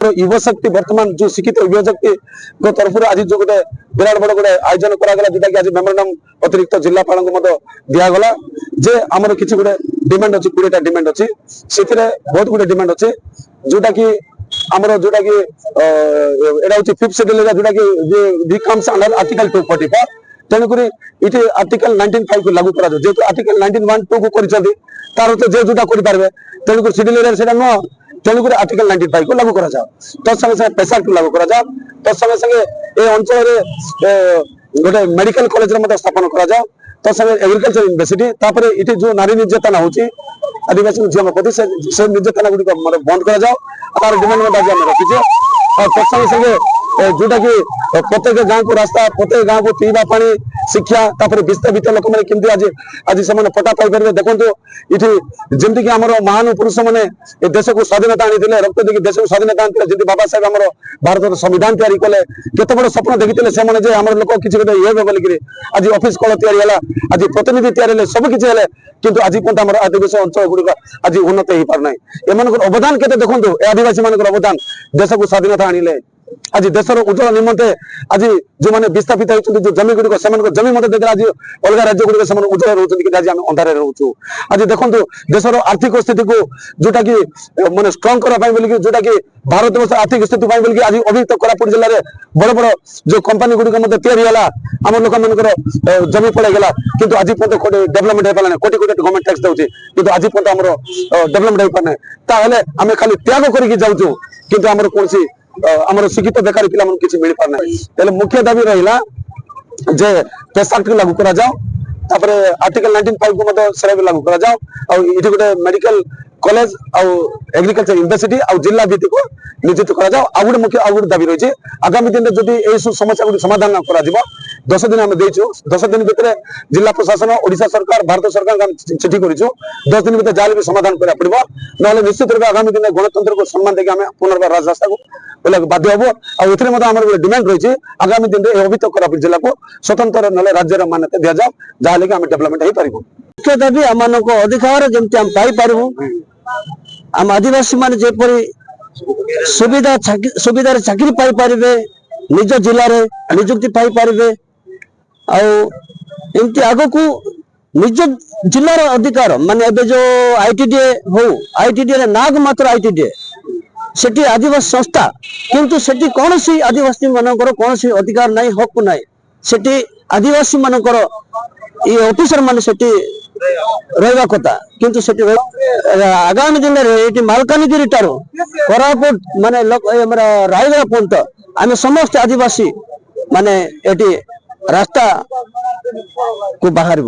युवा शक्ति वर्तमान जो शिक्षित युवा शक्ति तरफ आज जो गोटे विराट बड़ गोटे आयोजन करागला जोटा कि आज मेमोरांडम अतिरिक्त जिलापाल दिगला जे आमर किसी गोटे डिमांड अच्छी 20टा डिमांड अच्छी से बहुत गुटे डिमांड अच्छे जोटा कि आमर जोटा कि एटा हूँ 5th शेड्यूल जोटा कि कम्स अंडर आर्टिकल 244 तेणुक ये आर्टिकल 19(5) को लागू करा जेहेतु आर्टिकल 19(1) को तार जे जोटा करेंगे तेणुक शेड्यूल एरिया नुह तेणुक आर्टिकल 19(5) को लागू करा तत्संगे संगे पेशा को लागू करा तत्संगे संगे ए अंचल गोटे मेडिकल कॉलेज स्थापन करा तत्संगे एग्रीकल्चर यूनिवर्सिटी तापर ये जो नारी निर्यातना होची आदिवासी झील प्रति से निर्यातना गुड़ी बंद कर डिमांड रखीचे और तत्संगे संगे जोटा कि प्रत्येक गाँव को रास्ता प्रत्येक गाँव को पीवा पानी शिक्षा विस्थापित लोक मैंने केमती आज आज से पटा पाई देखो ये जमीक आम महान पुरुष मैंने देश को स्वाधीनता आनी रक्त देखिए देश को स्वाधीनता आनी जमी बाबा साहेब आम भारत संविधान तैयारी कले केत बड़ स्वप्न देखी से आम लोक किसी गोटे ये बोलिक आज ऑफिस कल या आज प्रतिनिधि तैयारी सब किसी किंतु आज पर्यटन आम आदिवासी अंचल गुड़िक आज उन्नत हो पारना एम अवदान के देखो आदिवासी मान अवदान देश को स्वाधीनता आनिले आज देशर उज्जवल निमंते आज जो मैंने विस्थापित होती जो जमी गुड़िक जमी मत देते आज अलग राज्य गुड़िक उज्जवल रोचे आज आम अंधारे रोचु आज देखो देशर आर्थिक स्थिति को जोटा कि माने स्ट्रंग करने जोटा कि भारत वर्ष आर्थिक स्थिति बोलिए आज अभियुक्त कोरापुट जिले में बड़ बड़ जो कंपानी गुड़िक या आम लोक मान जमी पड़ेगा किंतु आज पर्यटन डेवलपमेंट हो पारा कोटी कोटी गवर्नमेंट टैक्स दूसरी किंतु आज पर्यटन आम डेवलपमेंट हो पारना ताहले आम खाली त्याग करके जाऊँ किंतु आम कौन आमर शिक्षित बेकारी पिला किसी मिल पारना तेल मुख्य दाबी रहा जे पेशा को लागू करा तापर आर्टिकल 19(5) को सेरा भी लागू करा ये गोटे मेडिकल कॉलेज एग्रीकल्चर यूनिवर्सिटी जिला भित्तिक नियोजित करा गोटे मुख्य गोटे दाबी रही आगामी दिन में जब यह समस्या गुड़ी समाधान कर 10 दिन आम देचु 10 दिन भितर जिला प्रशासन ओडिशा सरकार भारत सरकार चिठी कर 10 दिन भर जहाँ भी समाधान करा पड़ो ना निश्चित रूप आगामी दिन गणतंत्र को सम्मान देकर आम पुनर्बार राजरास्ता को बाध्य हम आम डिमांड रही आगामी दिन में अभियुक्त कोरापुट जिला को स्वतंत्र ना राज्यर मान्यता दि जाओ जहाँ आम डेवलपमेंट हो पार मुख्य दाबी आम अधिकार जमी आम पाइबारू आम आदिवासी मान जेपरी सुविधा सुविधार चाकरी पाई पारिबे निज जिले में निजुक्ति पाई पारिबे एमती आग को निज जिलार अधिकार माने एबे जो आईटीडीए हो आईटीडीए नाग मात्र आईटीडीए सेठी आदिवासी संस्था किंतु सेठी कौन सी आदिवासी मानकर कौन सी अधिकार नहीं हक नहीं सेठी आदिवासी मानकर ये ऑफिसर माने सेठी रहा कथा किंतु आगामी दिन में मालकानगिरी ठारू कोरापुट माने रायगड़ा पर्यंत आम समस्त आदिवासी माने एटी रास्ता को बाहर